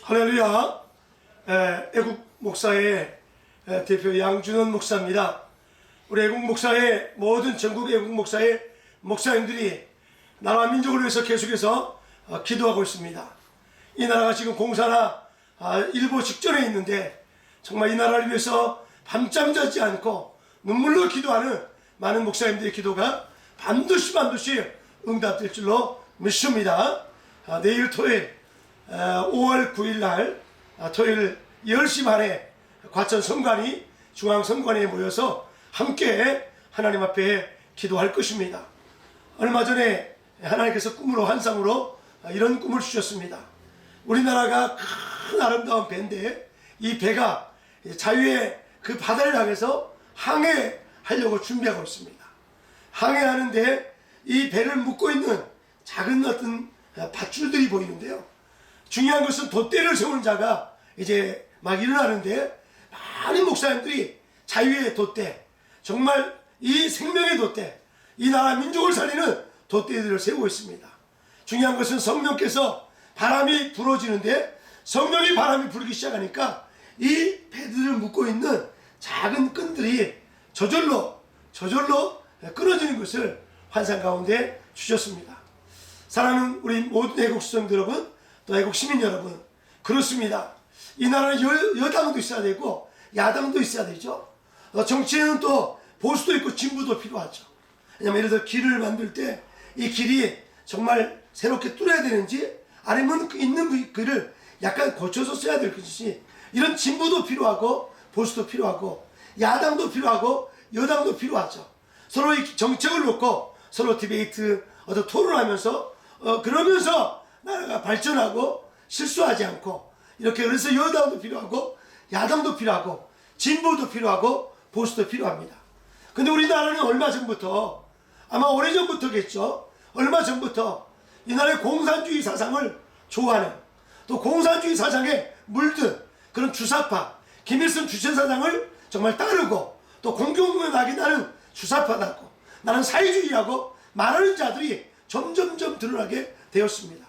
할렐루야. 애국 목사의 대표 양준원 목사입니다. 우리 애국 목사의 모든 전국 애국 목사의 목사님들이 나라 민족을 위해서 계속해서 기도하고 있습니다. 이 나라가 지금 공사나 일보 직전에 있는데 정말 이 나라를 위해서 밤잠 자지 않고 눈물로 기도하는 많은 목사님들의 기도가 반드시 응답될 줄로 믿습니다. 내일 토요일 5월 9일 날 토요일 10시 반에 과천 성관이 중앙성관에 모여서 함께 하나님 앞에 기도할 것입니다. 얼마 전에 하나님께서 꿈으로 환상으로 이런 꿈을 주셨습니다. 우리나라가 큰 아름다운 배인데 이 배가 자유의 그 바다를 향해서 항해하려고 준비하고 있습니다. 항해하는데 이 배를 묶고 있는 작은 어떤 밧줄들이 보이는데요. 중요한 것은 돛대를 세우는 자가 이제 막 일어나는데 많은 목사님들이 자유의 돛대, 정말 이 생명의 돛대, 이 나라 민족을 살리는 돛대들을 세우고 있습니다. 중요한 것은 성령께서 바람이 불어지는데 성령이 바람이 불기 시작하니까 이 배들을 묶고 있는 작은 끈들이 저절로 끊어지는 것을 환상 가운데 주셨습니다. 사랑하는 우리 모든 애국 수성들 여러분, 또 애국 시민 여러분, 그렇습니다. 이 나라는 여당도 있어야 되고 야당도 있어야 되죠. 정치에는 또 보수도 있고 진보도 필요하죠. 왜냐하면 예를 들어 길을 만들 때 이 길이 정말 새롭게 뚫어야 되는지 아니면 있는 길을 약간 고쳐서 써야 될 것인지, 이런 진보도 필요하고 보수도 필요하고 야당도 필요하고 여당도 필요하죠. 서로 이 정책을 놓고 서로 디베이트 토론하면서 그러면서 나라가 발전하고 실수하지 않고, 이렇게 그래서 여당도 필요하고 야당도 필요하고 진보도 필요하고 보수도 필요합니다. 근데 우리나라는 얼마 전부터, 아마 오래전부터겠죠, 얼마 전부터 이 나라의 공산주의 사상을 좋아하는, 또 공산주의 사상에 물든 그런 주사파, 김일성 주체사상을 정말 따르고 또 공경하게 나는 주사파다고, 나는 사회주의라고 말하는 자들이 점점 드러나게 되었습니다.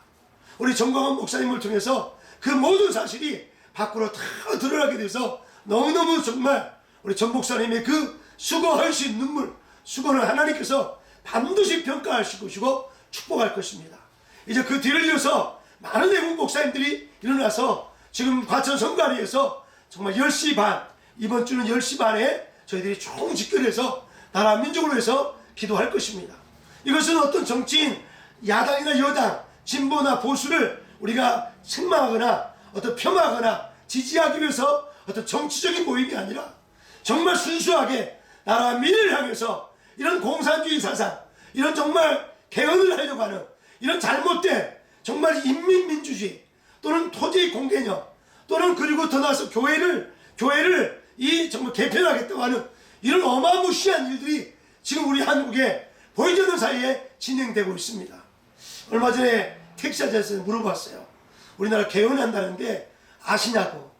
우리 정광훈 목사님을 통해서 그 모든 사실이 밖으로 다 드러나게 돼서 너무너무 정말 우리 전 목사님의 그 수고, 헌신, 눈물, 수고는 하나님께서 반드시 평가하실 것이고 축복할 것입니다. 이제 그 뒤를 이어서 많은 애국 목사님들이 일어나서 지금 과천 성관위에서 정말 10시 반, 이번 주는 10시 반에 저희들이 총 집결해서 나라 민족을 위해서 기도할 것입니다. 이것은 어떤 정치인, 야당이나 여당, 진보나 보수를 우리가 책망하거나 어떤 폄하하거나 지지하기 위해서 어떤 정치적인 모임이 아니라 정말 순수하게 나라 민을 향해서 이런 공산주의 사상, 이런 정말 개헌을 하려고 하는 이런 잘못된 정말 인민민주주의 또는 토지 공개념, 또는 그리고 더 나아서 교회를 이 정말 개편하겠다고 하는 이런 어마무시한 일들이 지금 우리 한국에 보이지 않는 사이에 진행되고 있습니다. 얼마 전에 택시아저씨한테 물어봤어요. 우리나라 개헌한다는데 아시냐고.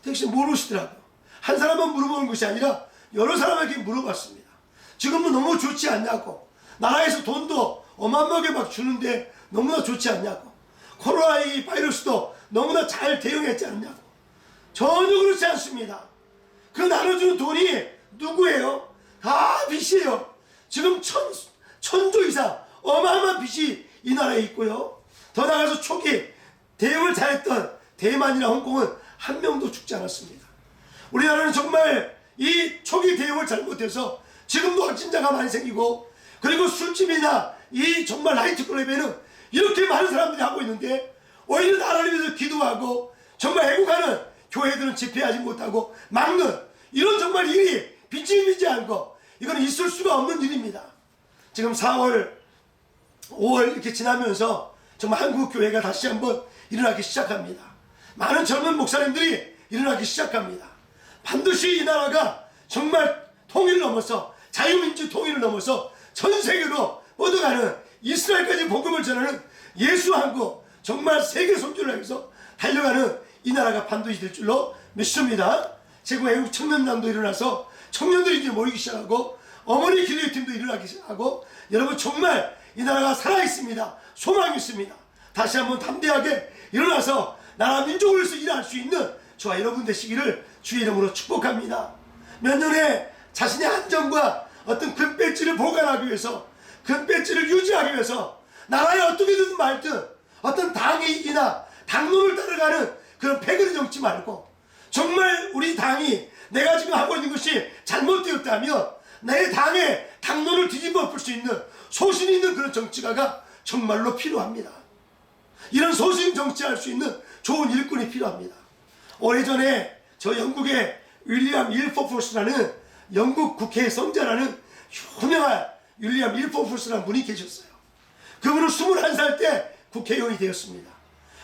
택시 모르시더라고요. 한 사람만 물어보는 것이 아니라 여러 사람에게 물어봤습니다. 지금은 너무 좋지 않냐고. 나라에서 돈도 어마어마하게 막 주는데 너무나 좋지 않냐고. 코로나 이 바이러스도 너무나 잘 대응했지 않냐고. 전혀 그렇지 않습니다. 그 나눠주는 돈이 누구예요? 다 빚이에요. 지금 천조 이상 어마어마한 빚이 이 나라에 있고요. 더 나아가서 초기 대응을 잘했던 대만이나 홍콩은 한 명도 죽지 않았습니다. 우리나라는 정말 이 초기 대응을 잘못해서 지금도 확진자가 많이 생기고, 그리고 술집이나 이 정말 나이트클럽에는 이렇게 많은 사람들이 하고 있는데 오히려 나라를 위해서 기도하고 정말 애국하는 교회들은 집회하지 못하고 막는 이런 정말 일이 빚지비지 않고, 이거는 있을 수가 없는 일입니다. 지금 4월 5월 이렇게 지나면서 정말 한국 교회가 다시 한번 일어나기 시작합니다. 많은 젊은 목사님들이 일어나기 시작합니다. 반드시 이 나라가 정말 통일을 넘어서, 자유민주 통일을 넘어서 전 세계로 뻗어가는, 이스라엘까지 복음을 전하는 예수 한국, 정말 세계 선주를 향해서 달려가는 이 나라가 반드시 될 줄로 믿습니다. 제국 애국 청년단도 일어나서 청년들이 이제 모이기 시작하고, 어머니 기도팀도 일어나기 시작하고, 여러분 정말 이 나라가 살아있습니다. 소망이 있습니다. 다시 한번 담대하게 일어나서 나라 민족을 위해서 일할 수 있는 저와 여러분 되시기를 주의 이름으로 축복합니다. 몇 년에 자신의 안전과 어떤 금배지를 보관하기 위해서, 금배지를 유지하기 위해서 나라에 어떻게든 말든 어떤 당의 이익이나 당론을 따라가는 그런 패거리 정치 말고, 정말 우리 당이 내가 지금 하고 있는 것이 잘못되었다면 내 당의 당론을 뒤집어 엎을 수 있는 소신 있는 그런 정치가가 정말로 필요합니다. 이런 소신 정치할 수 있는 좋은 일꾼이 필요합니다. 오래전에 저 영국의 윌리엄 윌버포스라는 영국 국회의 성자라는 유명한 윌리엄 윌버포스라는 분이 계셨어요. 그분은 21살 때 국회의원이 되었습니다.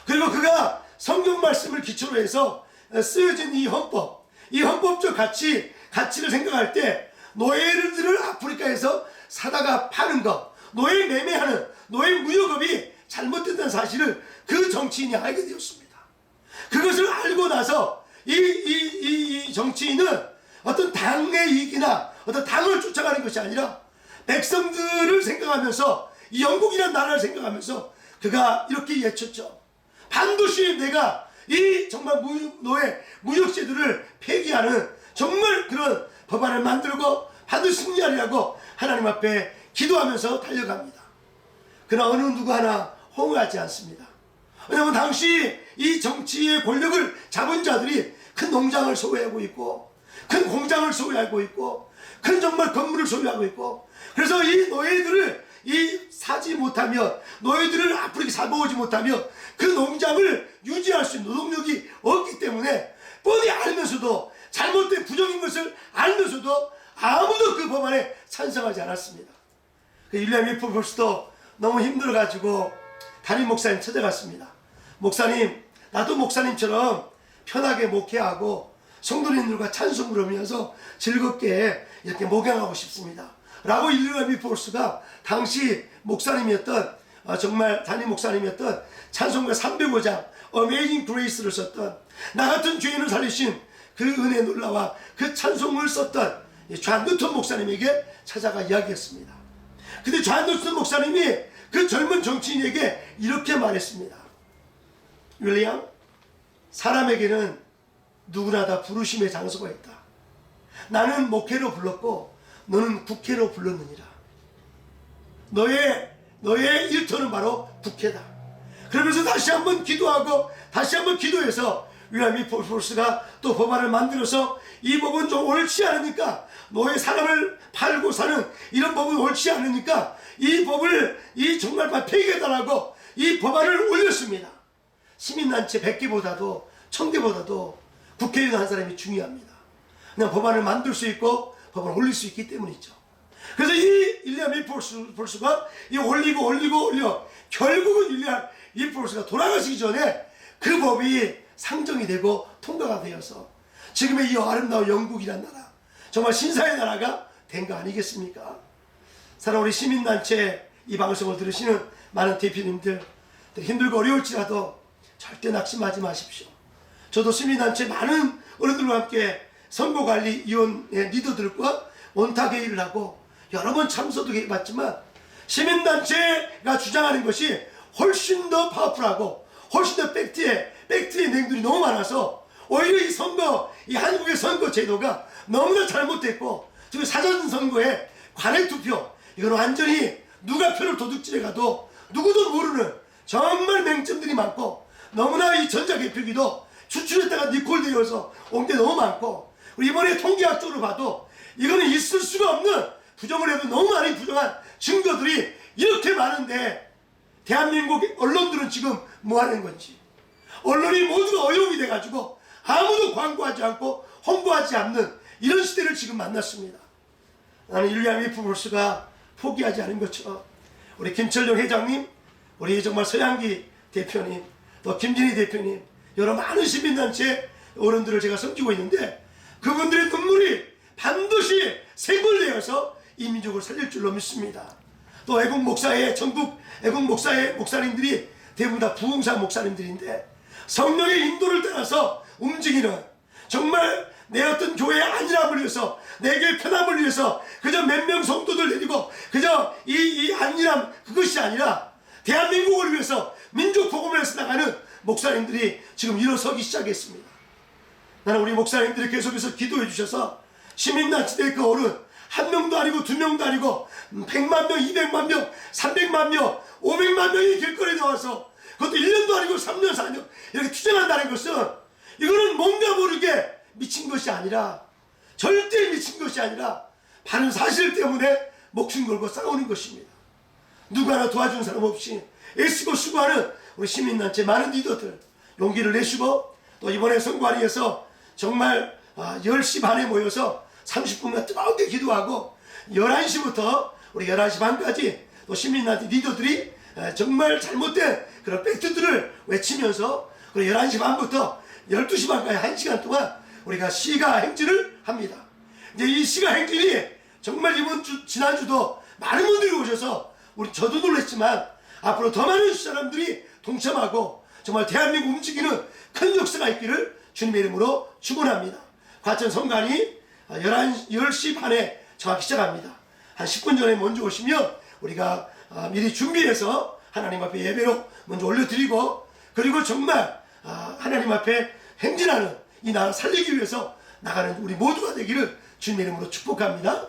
그리고 그가 성경 말씀을 기초로 해서 쓰여진 이 헌법적 가치를 생각할 때 노예들을 아프리카에서 사다가 파는 것, 노예 매매하는 노예 무역업이 잘못된다는 사실을 그 정치인이 알게 되었습니다. 그것을 알고 나서 이 정치인은 어떤 당의 이익이나 어떤 당을 쫓아가는 것이 아니라 백성들을 생각하면서 이 영국이라는 나라를 생각하면서 그가 이렇게 외쳤죠. 반드시 내가 이 정말 노예 무역제도를 폐기하는 정말 그런 법안을 만들고 반드시 승리하리라고 하나님 앞에 기도하면서 달려갑니다. 그러나 어느 누구 하나 호응하지 않습니다. 왜냐하면 당시 이 정치의 권력을 잡은 자들이 큰 농장을 소유하고 있고, 큰 공장을 소유하고 있고, 큰 정말 건물을 소유하고 있고, 그래서 이 노예들을 사지 못하면, 노예들을 아프리카 잡아오지 못하면 그 농장을 유지할 수 있는 노동력이 없기 때문에 뻔히 알면서도, 잘못된 부정인 것을 알면서도 아무도 그 법안에 찬성하지 않았습니다. 윌리엄 윌버포스도 너무 힘들어가지고 담임 목사님 찾아갔습니다. 목사님, 나도 목사님처럼 편하게 목회하고 성도님들과 찬송 부르면서 즐겁게 이렇게 목양하고 싶습니다. 라고 윌리엄 윌버포스가 당시 목사님이었던, 정말 담임 목사님이었던 찬송가 305장 Amazing Grace를 썼던, 나 같은 죄인을 살리신 그 은혜 놀라와 그 찬송을 썼던 존 뉴턴 목사님에게 찾아가 이야기했습니다. 근데 존 뉴턴 목사님이 그 젊은 정치인에게 이렇게 말했습니다. 윌리엄, 사람에게는 누구나 다 부르심의 장소가 있다. 나는 목회로 불렀고 너는 국회로 불렀느니라. 너의 일터는 바로 국회다. 그러면서 다시 한번 기도하고 다시 한번 기도해서 윌리엄 윌버포스가 또 법안을 만들어서 이 법은 좀 옳지 않으니까, 노예 사람을 팔고 사는 이런 법은 옳지 않으니까 이 법을 정말 폐기해달라고 이 법안을 올렸습니다. 시민단체 100개보다도 1000개보다도 국회의원 한 사람이 중요합니다. 그냥 법안을 만들 수 있고 법안을 올릴 수 있기 때문이죠. 그래서 이 윌리엄 윌버포스가 올려 결국은 윌리엄 윌버포스가 돌아가시기 전에 그 법이 상정이 되고 통과가 되어서 지금의 이 아름다운 영국이란 나라, 정말 신사의 나라가 된 거 아니겠습니까? 사랑 우리 시민단체 이 방송을 들으시는 많은 대표님들, 힘들고 어려울지라도 절대 낙심하지 마십시오. 저도 시민단체 많은 어른들과 함께 선거관리위원회 리더들과 원탁회의를 하고 여러 번 참석도 해봤지만, 시민단체가 주장하는 것이 훨씬 더 파워풀하고 훨씬 더 팩트의 내용들이 너무 많아서 오히려 이 선거, 이 한국의 선거 제도가 너무나 잘못됐고, 지금 사전선거에 관외투표, 이건 완전히 누가 표를 도둑질해 가도 누구도 모르는 정말 맹점들이 많고, 너무나 이 전자개표기도 추출했다가 니콜되어서 온 게 너무 많고, 이번에 통계학적으로 봐도 이거는 있을 수가 없는, 부정을 해도 너무 많은 부정한 증거들이 이렇게 많은데 대한민국 언론들은 지금 뭐 하는 건지, 언론이 모두가 어용이 돼가지고 아무도 광고하지 않고 홍보하지 않는 이런 시대를 지금 만났습니다. 나는 윌리엄 윌버포스가 포기하지 않은 것처럼 우리 김철룡 회장님, 우리 정말 서양기 대표님, 또 김진희 대표님, 여러 많은 시민단체 어른들을 제가 섬기고 있는데 그분들의 눈물이 반드시 생물되어서 이 민족을 살릴 줄로 믿습니다. 또 애국 목사의, 전국 애국 목사의 목사님들이 대부분 다 부흥사 목사님들인데 성령의 인도를 따라서 움직이는, 정말 내 어떤 교회의 안일함을 위해서, 내 교회의 편함을 위해서 그저 몇 명 성도들 데리고 그저 이 안일함 그것이 아니라 대한민국을 위해서 민족 복음을 위해서 나가는 목사님들이 지금 일어서기 시작했습니다. 나는 우리 목사님들이 계속해서 기도해 주셔서 시민단체대 그 어른 한 명도 아니고 두 명도 아니고 100만 명, 200만 명, 300만 명, 500만 명이 길거리에 나와서 그것도 1년도 아니고 3년, 4년 이렇게 투쟁한다는 것은 이거는 뭔가 모르게 미친 것이 아니라, 절대 미친 것이 아니라 바른 사실 때문에 목숨 걸고 싸우는 것입니다. 누구 하나 도와준 사람 없이 애쓰고 수고하는 우리 시민단체 많은 리더들 용기를 내시고, 또 이번에 선관위에서 정말 10시 반에 모여서 30분간 뜨겁게 기도하고 11시부터 우리 11시 반까지 또 시민단체 리더들이 정말 잘못된 그런 팩트들을 외치면서, 그리고 11시 반부터 12시 반까지 1시간 동안 우리가 시가 행진을 합니다. 이제 이 시가 행진이 정말 지난주도 많은 분들이 오셔서 저도 놀랐지만 앞으로 더 많은 사람들이 동참하고 정말 대한민국 움직이는 큰 역사가 있기를 주님의 이름으로 축원합니다. 과천 성관이 10시 반에 정확히 시작합니다. 한 10분 전에 먼저 오시면 우리가 미리 준비해서 하나님 앞에 예배로 먼저 올려드리고, 그리고 정말 하나님 앞에 행진하는 이 나라 살리기 위해서 나가는 우리 모두가 되기를 주님의 이름으로 축복합니다.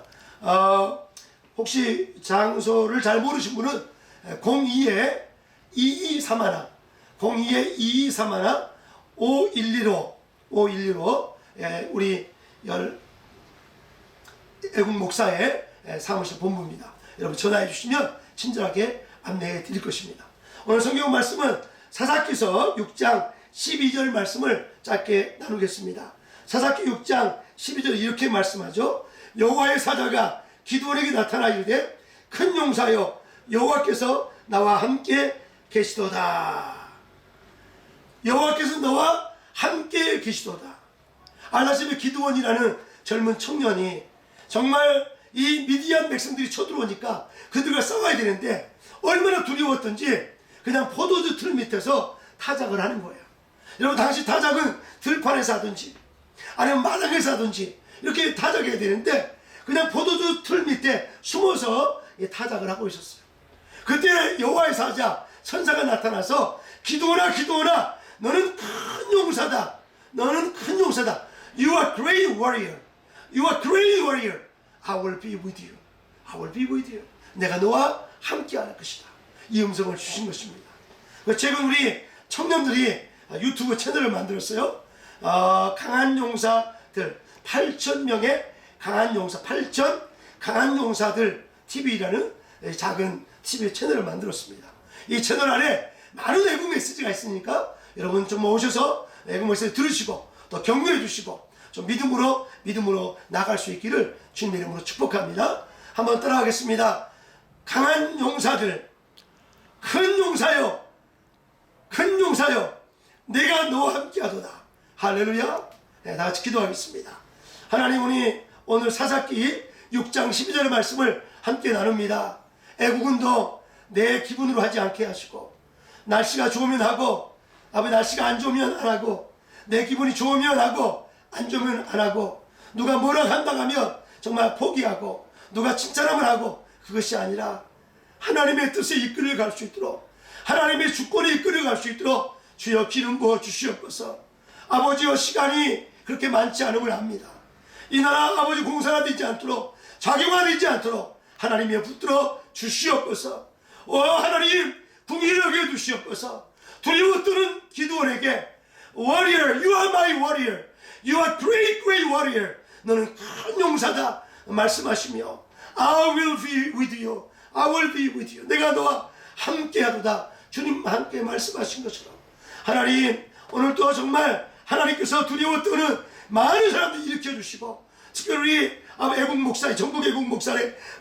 혹시 장소를 잘 모르신 분은 02-2231 02-2231 5115 우리 애국 목사의 사무실 본부입니다. 여러분 전화해 주시면 친절하게 안내해 드릴 것입니다. 오늘 성경 말씀은 사사기서 6장 12절 말씀을 짧게 나누겠습니다. 사사기 6장 12절 이렇게 말씀하죠. 여호와의 사자가 기드온에게 나타나 이르되 큰 용사여 여호와께서 나와 함께 계시도다. 여호와께서 너와 함께 계시도다. 알라시베 기드온이라는 젊은 청년이 정말 이 미디안 백성들이 쳐들어오니까 그들과 싸워야 되는데 얼마나 두려웠던지 그냥 포도주 틀 밑에서 타작을 하는 거예요. 여러분 당시 타작은 들판에서 하든지 아니면 마당에서 하든지 이렇게 타작해야 되는데 그냥 포도주 틀 밑에 숨어서 타작을 하고 있었어요. 그때 여호와의 사자 천사가 나타나서 기드온아 기드온아 너는 큰 용사다. 너는 큰 용사다. You are great warrior. You are great warrior. I will be with you. I will be with you. 내가 너와 함께 할 것이다. 이 음성을 주신 것입니다. 최근 우리 청년들이 유튜브 채널을 만들었어요. 강한 용사들 8,000명의 강한 용사 8,000 강한 용사들 TV라는 작은 TV 채널을 만들었습니다. 이 채널 안에 많은 애국 메시지가 있으니까 여러분 좀 오셔서 애국 메시지 들으시고 또 격려해 주시고 좀 믿음으로 나갈 수 있기를 주님의 이름으로 축복합니다. 한번 따라하겠습니다. 강한 용사들, 큰 용사여, 큰 용사여, 내가 너와 함께하도다. 할렐루야. 네, 다 같이 기도하겠습니다. 하나님, 우리 오늘 사사기 6장 12절의 말씀을 함께 나눕니다. 애국운동 내 기분으로 하지 않게 하시고, 날씨가 좋으면 하고, 아버지 날씨가 안 좋으면 안 하고, 내 기분이 좋으면 하고 안 좋으면 안 하고, 누가 뭐라 한다고 하면 정말 포기하고, 누가 칭찬하면 하고, 그것이 아니라 하나님의 뜻에 이끌어갈 수 있도록, 하나님의 주권에 이끌어갈 수 있도록 주여 기름 부어 주시옵소서. 아버지여, 시간이 그렇게 많지 않음을 압니다. 이 나라 아버지 공사가 되지 않도록, 작용화되지 않도록 하나님이 붙들어 주시옵소서. 하나님 궁일을 여겨 주시옵소서. 두려워 떠는 기드온에게 Warrior, you are my warrior. You are great, great warrior. 너는 큰 용사다 말씀하시며 I will be with you. I will be with you. 내가 너와 함께하도다. 주님 함께 말씀하신 것처럼 하나님, 오늘도 정말 하나님께서 두려워 떠는 많은 사람들 일으켜주시고, 특별히 애국 목사님, 전국 애국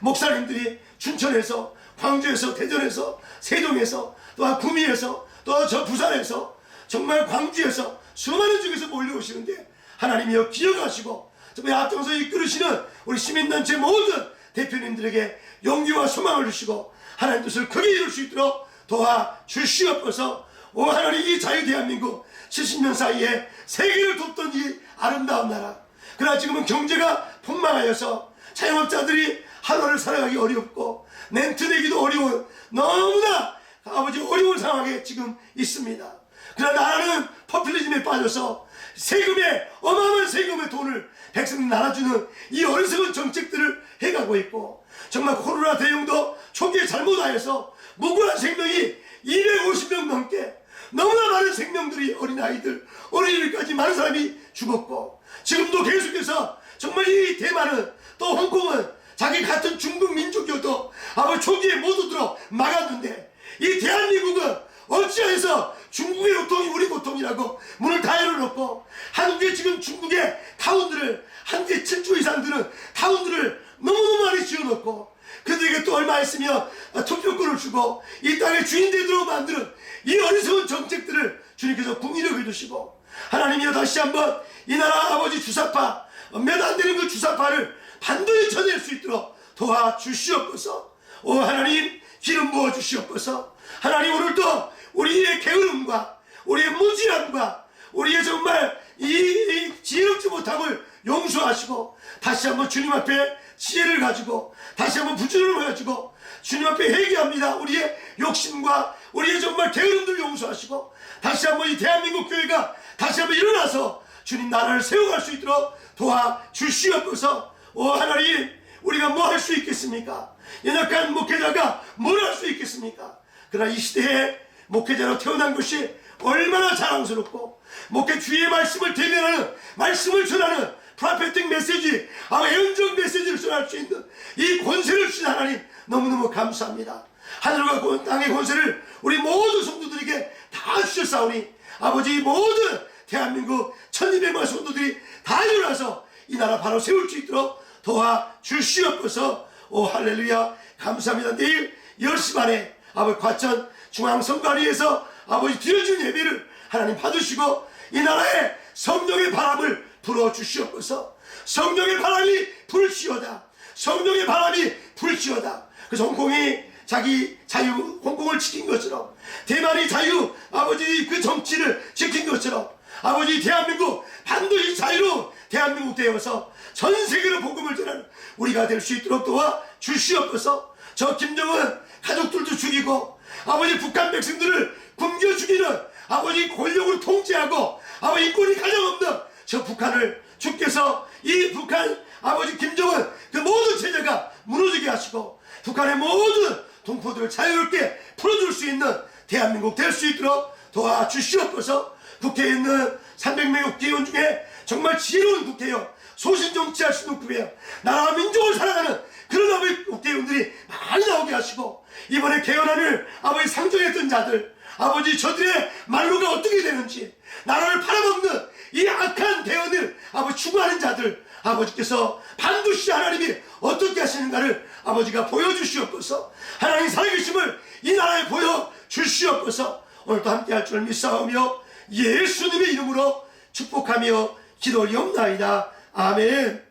목사님들이 춘천에서, 광주에서, 대전에서, 세종에서, 또 구미에서, 또 저 부산에서, 정말 광주에서 수많은 중에서 몰려오시는데 하나님이여 기억하시고 정말 앞장서 이끌으시는 우리 시민단체 모든 대표님들에게 용기와 소망을 주시고 하나님 뜻을 크게 이룰 수 있도록 도와주시옵소서. 하나님, 이 자유대한민국 70년 사이에 세계를 돕던 이 아름다운 나라, 그러나 지금은 경제가 폭망하여서 자영업자들이 하루를 살아가기 어렵고 렌트 내기도 어려운, 너무나 아버지 어려운 상황에 지금 있습니다. 그러나 나라는 포퓰리즘에 빠져서 세금에 어마어마한 세금의 돈을 백성들 나눠주는 이 어리석은 정책들을 해가고 있고, 정말 코로나 대응도 초기에 잘못하여서 무고한 생명이 250명 넘게, 너무나 많은 생명들이, 어린아이들, 어린이들까지 많은 사람이 죽었고, 지금도 계속해서 정말 이 대만은, 또 홍콩은 자기 같은 중국 민족이어도 아마 초기에 모두 들어 막았는데, 이 대한민국은 어찌해서 중국의 고통이 우리 고통이라고 문을 다 열어놓고, 한국에 지금 중국의 타운들을, 한국에 7조 이상 되는 타운들을 너무너무 많이 지어놓고, 그들에게 또 얼마 있으면 투표권을 주고 이 땅의 주인 되도록 만드는 이 어리석은 정책들을 주님께서 궁리를 해주시고, 하나님이여 다시 한번 이 나라 아버지 주사파, 몇 안 되는 그 주사파를 반드시 쳐낼 수 있도록 도와주시옵소서. 오 하나님, 기름 부어 주시옵소서. 하나님, 오늘도 우리의 게으름과 우리의 무지함과 우리의 정말 이 지혜롭지 못함을 용서하시고, 다시 한번 주님 앞에 지혜를 가지고, 다시 한번 부지런을 가지고 주님 앞에 회개합니다. 우리의 욕심과 우리의 정말 게으름들을 용서하시고, 다시 한번 이 대한민국 교회가 다시 한번 일어나서 주님 나라를 세워갈 수 있도록 도와주시옵소서. 오 하나님, 우리가 뭐 할 수 있겠습니까? 연약한 목회자가 뭘 할 수 있겠습니까? 그러나 이 시대에 목회자로 태어난 것이 얼마나 자랑스럽고, 목회 주의 말씀을 대변하는, 말씀을 전하는 프로페틱 메시지, 애언적 메시지를 전할 수 있는 이 권세를 주신 하나님, 너무너무 감사합니다. 하늘과 땅의 권세를 우리 모든 성도들에게 다 주셨사오니, 아버지 모든 대한민국 1200만 성도들이 다 일어나서 이 나라 바로 세울 수 있도록 도와주시옵소서. 오 할렐루야, 감사합니다. 내일 10시 반에 아버지 과천 중앙성가리에서 아버지 드려진 예배를 하나님 받으시고, 이 나라에 성령의 바람을 불어주시옵소서. 성령의 바람이 불시어다. 성령의 바람이 불시어다. 그래서 홍콩이 자기 자유, 홍콩을 지킨 것처럼, 대만이 자유, 아버지 그 정치를 지킨 것처럼, 아버지 대한민국 반드시 자유로운 대한민국 되어서 전 세계로 복음을 전하는 우리가 될 수 있도록 도와주시옵소서. 저 김정은 가족들도 죽이고, 아버지 북한 백성들을 굶겨 죽이는, 아버지 권력으로 통제하고, 아버지 인권이 가장 없는 저 북한을 주께서 이 북한 아버지 김정은 그 모든 체제가 무너지게 하시고, 북한의 모든 동포들을 자유롭게 풀어줄 수 있는 대한민국 될 수 있도록 도와주시옵소서. 국회에 있는 300명의 국회의원 중에 정말 지혜로운 국회의원, 소신 정치할 수 있는 국회의원, 나라와 민족을 사랑하는 그런 아버지 국회의원들이 많이 나오게 하시고, 이번에 개헌안을 아버지 상정했던 자들, 아버지 저들의 말로가 어떻게 되는지, 나라를 팔아먹는 이 악한 개헌을 아버지 추구하는 자들, 아버지께서 반드시 하나님이 어떻게 하시는가를 아버지가 보여주시옵소서. 하나님 살아계심을 이 나라에 보여주시옵소서. 오늘도 함께할 줄 믿사오며 예수님의 이름으로 축복하며 기도 올리옵나이다. 아멘.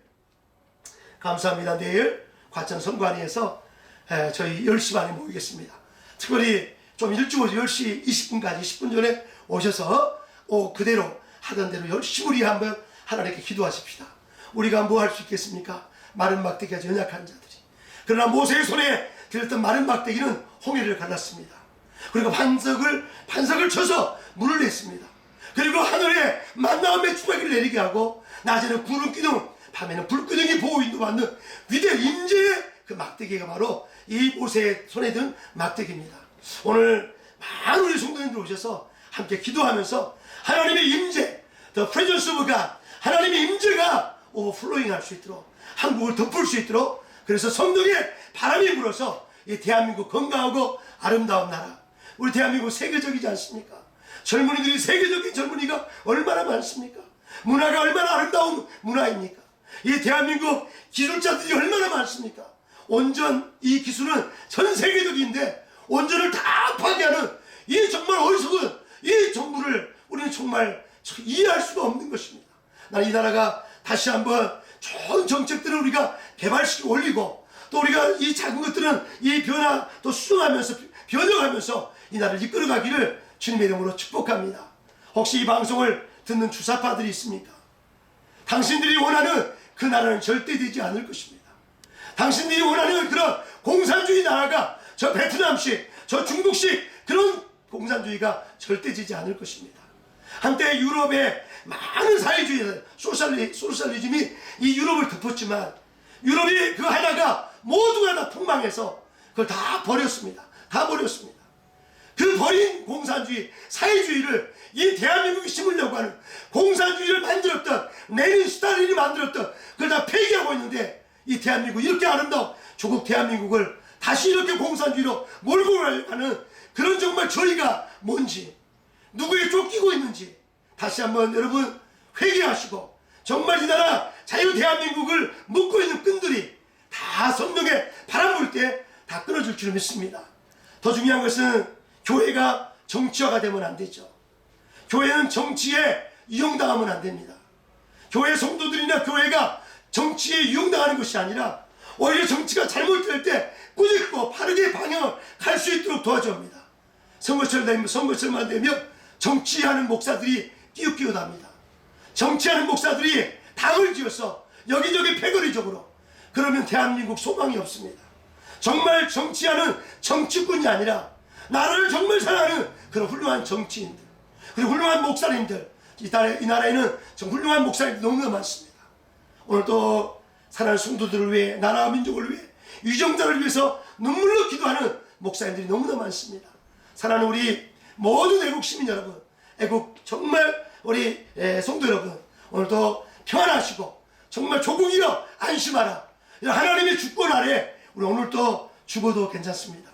감사합니다. 내일 과천 성관위에서 저희 10시 반에 모이겠습니다. 특별히 좀 일찍 오죠. 10시 20분까지 10분 전에 오셔서 그대로 하던 대로 열심히 우리 한번 하나님께 기도하십시다. 우리가 뭐 할 수 있겠습니까? 마른 막대기가 연약한 자들이. 그러나 모세의 손에 들었던 마른 막대기는 홍해를 갈랐습니다. 그리고 반석을 쳐서 물을 냈습니다. 그리고 하늘에 만나와 메추라기를 내리게 하고, 낮에는 구름 기둥, 밤에는 불 기둥이 보호인도 받는 위대한 임재의 그 막대기가 바로 이 모세의 손에 든 막대기입니다. 오늘 많은 우리 성도님들 오셔서 함께 기도하면서 하나님의 임재, The presence of God, 하나님의 임재가 오버플로잉 할 수 있도록, 한국을 덮을 수 있도록, 그래서 성령의 바람이 불어서 이 대한민국 건강하고 아름다운 나라, 우리 대한민국 세계적이지 않습니까? 젊은이들이, 세계적인 젊은이가 얼마나 많습니까? 문화가 얼마나 아름다운 문화입니까? 이 대한민국 기술자들이 얼마나 많습니까? 온전, 이 기술은 전 세계적인데 온전을 다 파괴하는 이 정말 어리석은 이 정부를 우리는 정말 이해할 수가 없는 것입니다. 나는 이 나라가 다시 한번 좋은 정책들을 우리가 개발시키고 올리고, 또 우리가 이 작은 것들은 이 변화 또 수정하면서 변형하면서 이 나라를 이끌어가기를 주님의 이름으로 축복합니다. 혹시 이 방송을 듣는 주사파들이 있습니까? 당신들이 원하는 그 나라는 절대 되지 않을 것입니다. 당신들이 원하는 그런 공산주의 나라가 저 베트남식, 저 중국식 그런 공산주의가 절대 지지 않을 것입니다. 한때 유럽의 많은 사회주의, 소셜리즘이 이 유럽을 덮었지만 유럽이 그 하나가 모두가 다 폭망해서 그걸 다 버렸습니다. 다 버렸습니다. 그 버린 공산주의, 사회주의를 이 대한민국이 심으려고 하는 공산주의를 만들었던 레닌, 스탈린이 만들었던 그걸 다 폐기하고 있는데 이 대한민국, 이렇게 아름다운 조국 대한민국을 다시 이렇게 공산주의로 몰고 가는 그런 정말 저희가 뭔지, 누구에 쫓기고 있는지 다시 한번 여러분 회개하시고 정말 이 나라 자유 대한민국을 묶고 있는 끈들이 다 성령의 바람 불 때 다 끊어질 줄 믿습니다. 더 중요한 것은 교회가 정치화가 되면 안 되죠. 교회는 정치에 이용당하면 안 됩니다. 교회 성도들이나 교회가 정치에 이용당하는 것이 아니라 오히려 정치가 잘못될 때 꾸짖고 바르게 방향을 갈 수 있도록 도와줍니다. 선거철만 되면 정치하는 목사들이 끼우끼우답니다. 정치하는 목사들이 당을 지어서 여기저기 패거리적으로, 그러면 대한민국 소망이 없습니다. 정말 정치하는 정치꾼이 아니라 나라를 정말 사랑하는 그런 훌륭한 정치인들, 그리고 훌륭한 목사님들, 이 나라에는 좀 훌륭한 목사님들 너무나 많습니다. 오늘도 사랑하는 성도들을 위해, 나라와 민족을 위해, 유정자를 위해서 눈물로 기도하는 목사님들이 너무나 많습니다. 사랑하는 우리 모든 애국 시민 여러분, 애국 정말 우리 성도 여러분, 오늘도 평안하시고 정말 조국이여 안심하라. 하나님의 주권 아래 우리 오늘도 죽어도 괜찮습니다.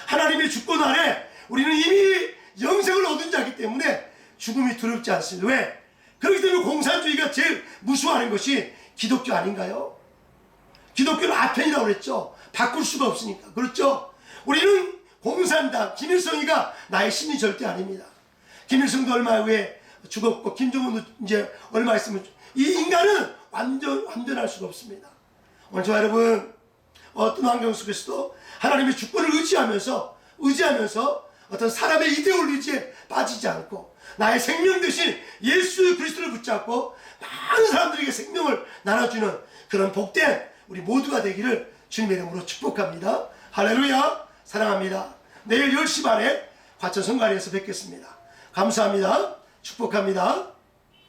하나님의 주권 아래 우리는 이미 영생을 얻은 자이기 때문에 죽음이 두렵지 않습니다. 왜? 그렇기 때문에 공산주의가 제일 무서워하는 것이 기독교 아닌가요? 기독교는 아편이라고 그랬죠. 바꿀 수가 없으니까. 그렇죠? 우리는 공산당, 김일성이가 나의 신이 절대 아닙니다. 김일성도 얼마 후에 죽었고 김정은도 이제 얼마 있으면, 이 인간은 완전할 수가 없습니다. 오늘 저와 여러분 어떤 환경 속에서도 하나님의 주권을 의지하면서 어떤 사람의 이데올로기에 빠지지 않고 나의 생명 대신 예수 그리스도를 붙잡고 많은 사람들에게 생명을 나눠주는 그런 복된 우리 모두가 되기를 주님의 이름으로 축복합니다. 할렐루야. 사랑합니다. 내일 10시 반에 과천 성가리에서 뵙겠습니다. 감사합니다. 축복합니다.